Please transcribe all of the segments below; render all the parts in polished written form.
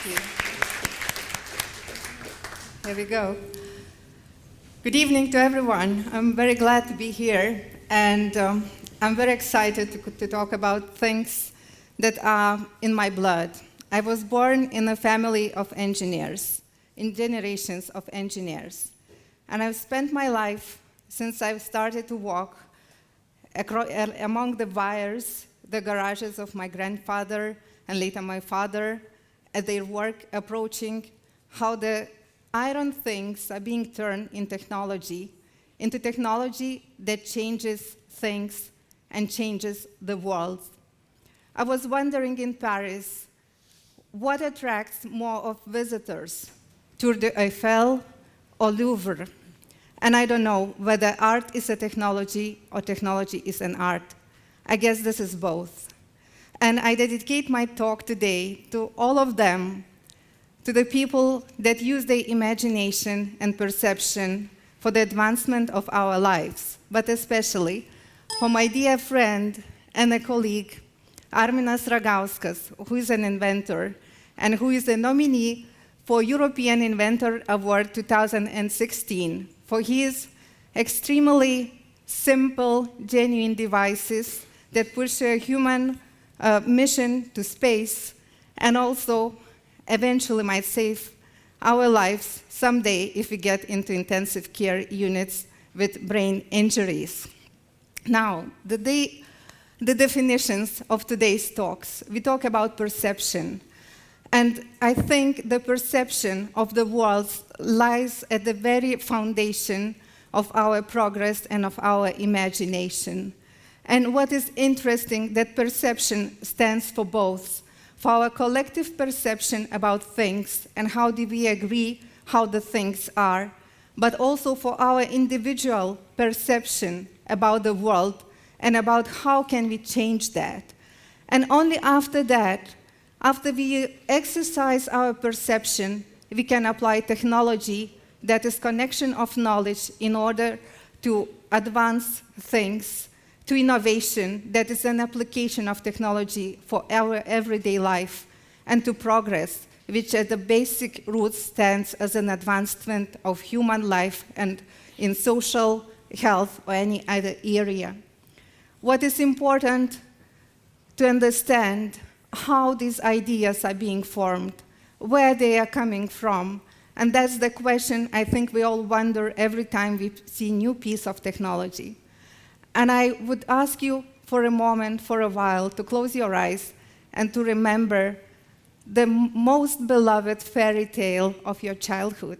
you. Here we go. Good evening to everyone. I'm very glad to be here, and I'm very excited to talk about things that are in my blood. I was born in a family of engineers, in generations of engineers, and I've spent my life since I've started to walk among the wires, the garages of my grandfather and later my father, at their work approaching how the iron things are being turned in technology, into technology that changes things and changes the world. I was wondering in Paris, what attracts more of visitors, Tour de Eiffel or Louvre? And I don't know whether art is a technology or technology is an art. I guess this is both. And I dedicate my talk today to all of them, to the people that use their imagination and perception for the advancement of our lives, but especially for my dear friend and a colleague, Arminas Ragauskas, who is an inventor and who is a nominee for European Inventor Award 2016 for his extremely simple, genuine devices that push a human mission to space and also eventually might save our lives someday if we get into intensive care units with brain injuries. Now, the definitions of today's talks. We talk about perception. And I think the perception of the world lies at the very foundation of our progress and of our imagination. And what is interesting, that perception stands for both, for our collective perception about things and how do we agree how the things are, but also for our individual perception about the world and about how can we change that. And only after that, after we exercise our perception, we can apply technology that is connection of knowledge in order to advance things, to innovation that is an application of technology for our everyday life, and to progress, which at the basic root stands as an advancement of human life and in social, health, or any other area. What is important to understand how these ideas are being formed, where they are coming from, and that's the question I think we all wonder every time we see a new piece of technology. And I would ask you for a moment, for a while, to close your eyes and to remember the most beloved fairy tale of your childhood,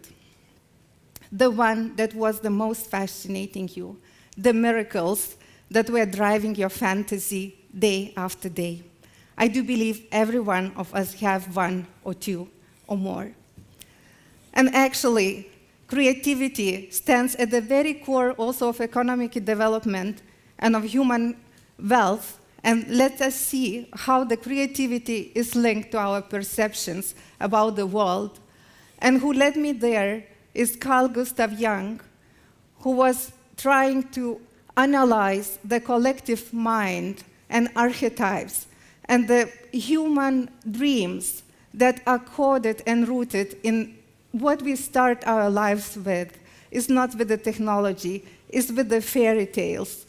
the one that was the most fascinating you, the miracles that were driving your fantasy day after day. I do believe every one of us have one or two or more. And actually, creativity stands at the very core also of economic development and of human wealth. And let us see how the creativity is linked to our perceptions about the world. And who led me there is Carl Gustav Jung, who was trying to analyze the collective mind and archetypes and the human dreams that are coded and rooted in what we start our lives with. Is not with the technology, is with the fairy tales.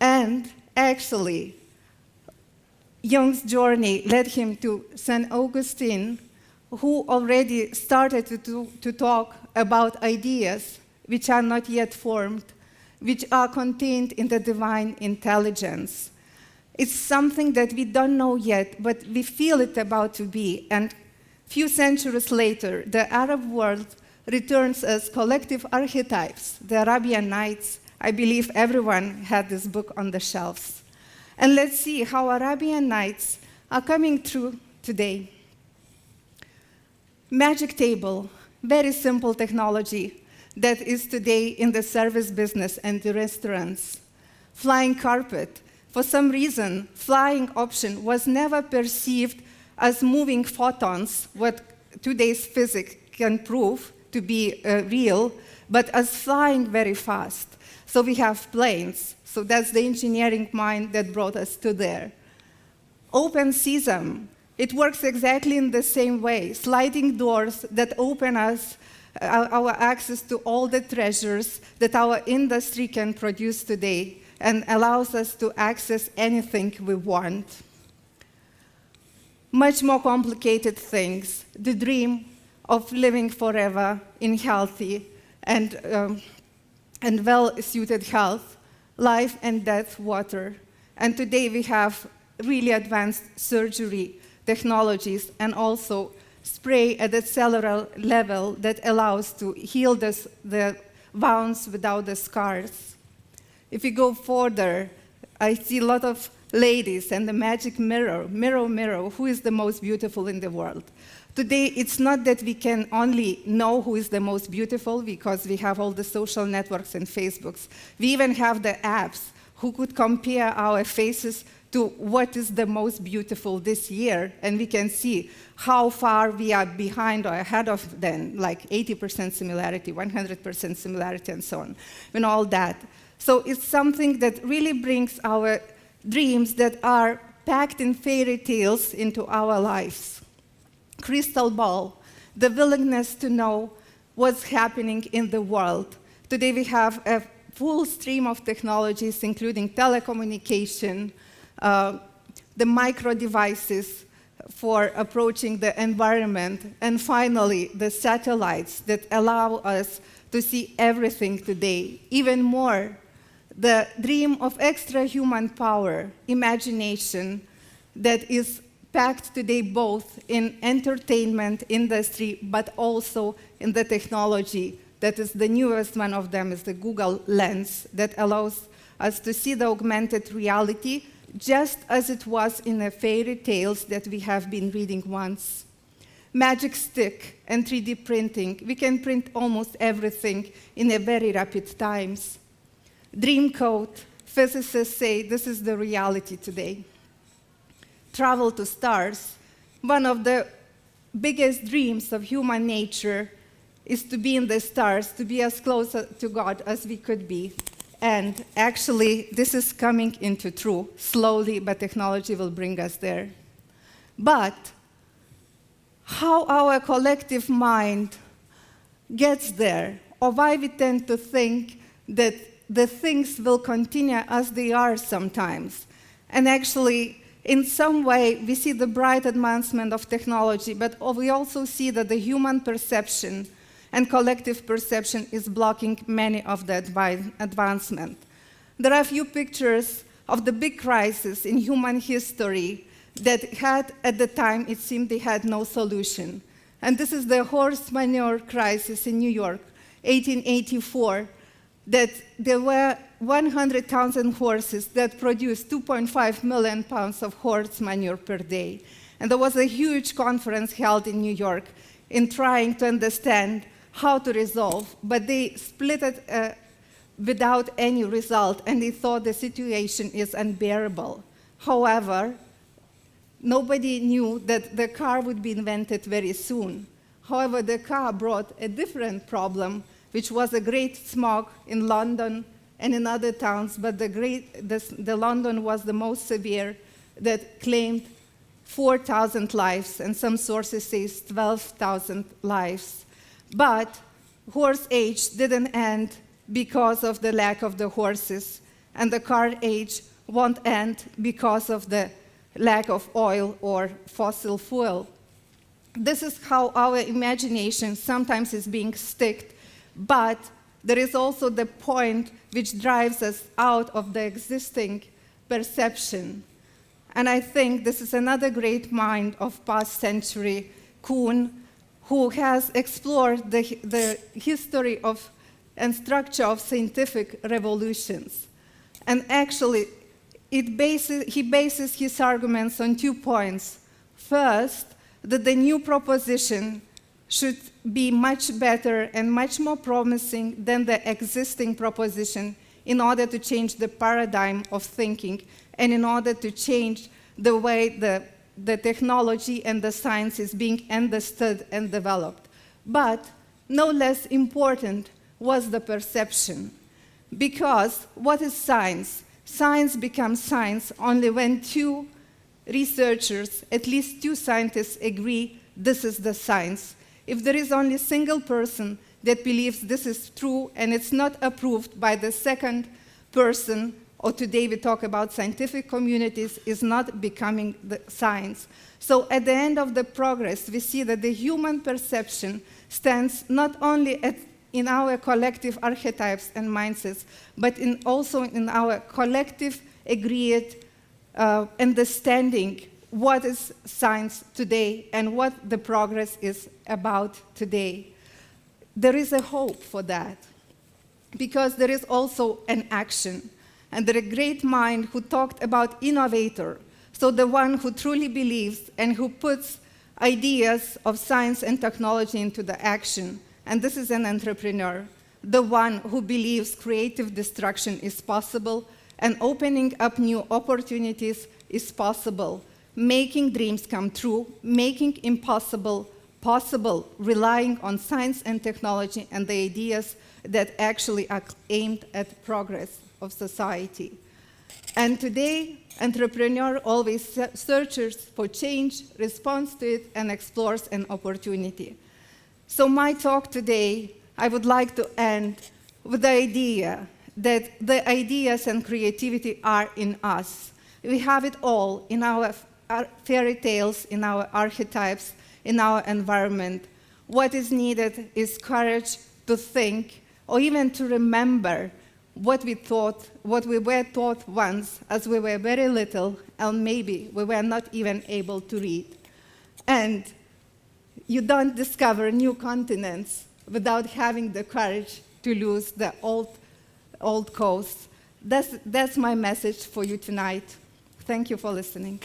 And actually, Jung's journey led him to St. Augustine, who already started to talk about ideas which are not yet formed, which are contained in the divine intelligence. It's something that we don't know yet, but we feel it about to be. And few centuries later, the Arab world returns as collective archetypes. The Arabian Nights, I believe everyone had this book on the shelves. And let's see how Arabian Nights are coming through today. Magic table, very simple technology that is today in the service business and the restaurants. Flying carpet, for some reason, flying option was never perceived as moving photons, what today's physics can prove to be real, but as flying very fast. So we have planes. So that's the engineering mind that brought us to there. Open sesame. It works exactly in the same way, sliding doors that open us our access to all the treasures that our industry can produce today and allows us to access anything we want. Much more complicated things, the dream of living forever in healthy and well-suited health, life and death water. And today we have really advanced surgery technologies and also spray at the cellular level that allows to heal the wounds without the scars. If we go further, I see a lot of ladies and the magic mirror, mirror, mirror, who is the most beautiful in the world? Today, it's not that we can only know who is the most beautiful because we have all the social networks and Facebooks. We even have the apps who could compare our faces to what is the most beautiful this year, and we can see how far we are behind or ahead of them, like 80% similarity, 100% similarity, and so on, and all that. So it's something that really brings our dreams that are packed in fairy tales into our lives. Crystal ball, the willingness to know what's happening in the world. Today we have a full stream of technologies, including telecommunication, the micro devices for approaching the environment, and finally, the satellites that allow us to see everything today. Even more, the dream of extra human power, imagination, that is packed today both in entertainment industry, but also in the technology. That is the newest one of them is the Google Lens that allows us to see the augmented reality just as it was in the fairy tales that we have been reading once. Magic stick and 3D printing. We can print almost everything in a very rapid times. Dream code. Physicists say this is the reality today. Travel to stars. One of the biggest dreams of human nature is to be in the stars, to be as close to God as we could be. And actually, this is coming into true, slowly, but technology will bring us there. But how our collective mind gets there, or why we tend to think that the things will continue as they are sometimes. And actually, in some way, we see the bright advancement of technology, but we also see that the human perception and collective perception is blocking many of the advancement. There are a few pictures of the big crisis in human history that had, at the time, it seemed they had no solution. And this is the horse manure crisis in New York, 1884, that there were 100,000 horses that produced 2.5 million pounds of horse manure per day. And there was a huge conference held in New York in trying to understand how to resolve, but they split it without any result, and they thought the situation is unbearable. However, nobody knew that the car would be invented very soon. However, the car brought a different problem, which was a great smog in London and in other towns, but the London was the most severe, that claimed 4,000 lives, and some sources say 12,000 lives. But horse age didn't end because of the lack of the horses, and the car age won't end because of the lack of oil or fossil fuel. This is how our imagination sometimes is being sticked, but there is also the point which drives us out of the existing perception. And I think this is another great mind of past century, Kuhn, who has explored the history of and structure of scientific revolutions. And actually, he bases his arguments on 2 points. First, that the new proposition should be much better and much more promising than the existing proposition in order to change the paradigm of thinking and in order to change the way the technology and the science is being understood and developed. But no less important was the perception. Because what is science? Science becomes science only when two researchers, at least 2 scientists agree this is the science. If there is only a single person that believes this is true and it's not approved by the second person, or today we talk about scientific communities, is not becoming the science. So at the end of the progress, we see that the human perception stands not only in our collective archetypes and mindsets, but also in our collective agreed understanding what is science today and what the progress is about today. There is a hope for that, because there is also an action. And there is a great mind who talked about innovator, so the one who truly believes and who puts ideas of science and technology into the action. And this is an entrepreneur, the one who believes creative destruction is possible and opening up new opportunities is possible, making dreams come true, making impossible possible, relying on science and technology and the ideas that actually are aimed at progress of society. And today, entrepreneur always searches for change, responds to it, and explores an opportunity. So my talk today, I would like to end with the idea that the ideas and creativity are in us. We have it all in our fairy tales, in our archetypes, in our environment. What is needed is courage to think, or even to remember what we were taught once as we were very little, and maybe we were not even able to read. And you don't discover new continents without having the courage to lose the old coast. That's my message for you tonight. Thank you for listening.